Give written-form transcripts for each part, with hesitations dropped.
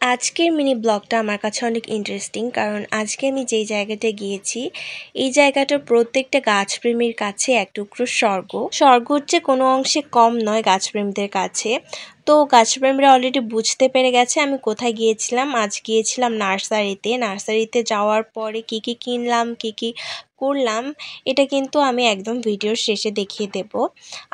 আজকের মিনি ব্লগটা আমার কাছে অনেক ইন্টারেস্টিং, কারণ আজকে আমি যেই জায়গাটা গিয়েছি এই জায়গাটার প্রত্যেকটা গাছপ্রেমীর কাছে এক টুকরো স্বর্গ। স্বর্গ হচ্ছে কোনো অংশে কম নয় গাছপ্রেমীদের কাছে। তো গাছপ্রেমীরা অলরেডি বুঝতে পেরে গেছে আমি কোথায় গিয়েছিলাম। আজ গিয়েছিলাম নার্সারিতে যাওয়ার পরে কি কি কিনলাম, কি কি করলাম, এটা কিন্তু আমি একদম ভিডিওর শেষে দেখিয়ে দেব।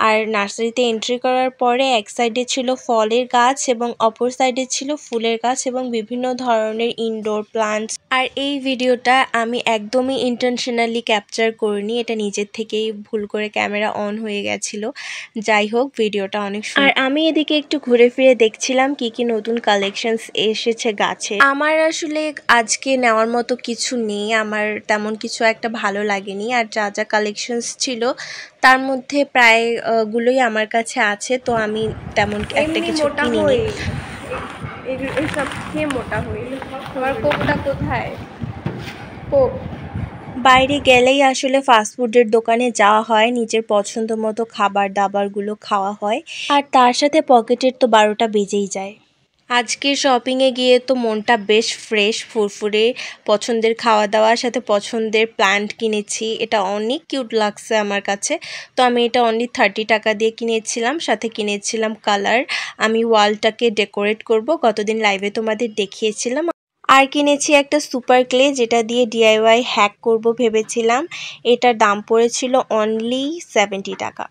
আর নার্সারিতে এন্ট্রি করার পরে এক সাইডে ছিল ফলের গাছ এবং অপর সাইডে ছিল ফুলের গাছ এবং বিভিন্ন ধরনের ইনডোর প্লান্টস। আর এই ভিডিওটা আমি একদমই ইন্টেনশনালি ক্যাপচার করিনি, এটা নিজের থেকেই ভুল করে ক্যামেরা অন হয়ে গেছিল। যাই হোক, ভিডিওটা অনেক সুন্দর। আর আমি এদিকে একটু ঘুরে ফিরে দেখছিলাম কি কি নতুন কালেকশনস এসেছে গাছে। আমার আসলে আজকে নেওয়ার মতো কিছু নেই, আমার তেমন কিছু একটা ভালো লাগেনি। আর যা যা কালেকশনস ছিল তার মধ্যে প্রায় গুলোই আমার কাছে আছে, তো আমি তেমন একটা কিছু কিনিনি। এইসব খেয়ে মোটা হই। তোমার কোকটা কোথায়? কোক বাইরে গেলেই আসলে ফাস্টফুডের দোকানে যাওয়া হয়, নিজের পছন্দ মতো খাবার দাবারগুলো খাওয়া হয়, আর তার সাথে পকেটের তো 12টা বেজেই যায়। আজকে শপিংয়ে গিয়ে তো মনটা বেশ ফ্রেশ ফুরফুরে। পছন্দের খাওয়া দাওয়ার সাথে পছন্দের প্ল্যান্ট কিনেছি, এটা অনেক কিউট লাগছে আমার কাছে। তো আমি এটা অনলি 30 টাকা দিয়ে কিনেছিলাম, সাথে কিনেছিলাম কালার। আমি ওয়ালটাকে ডেকোরেট করব, গতদিন লাইভে তোমাদের দেখিয়েছিলাম। আর কিনেছি একটা সুপার ক্লে, যেটা দিয়ে DIY হ্যাক করব ভেবেছিলাম। এটার দাম পড়েছিল অনলি 70 টাকা।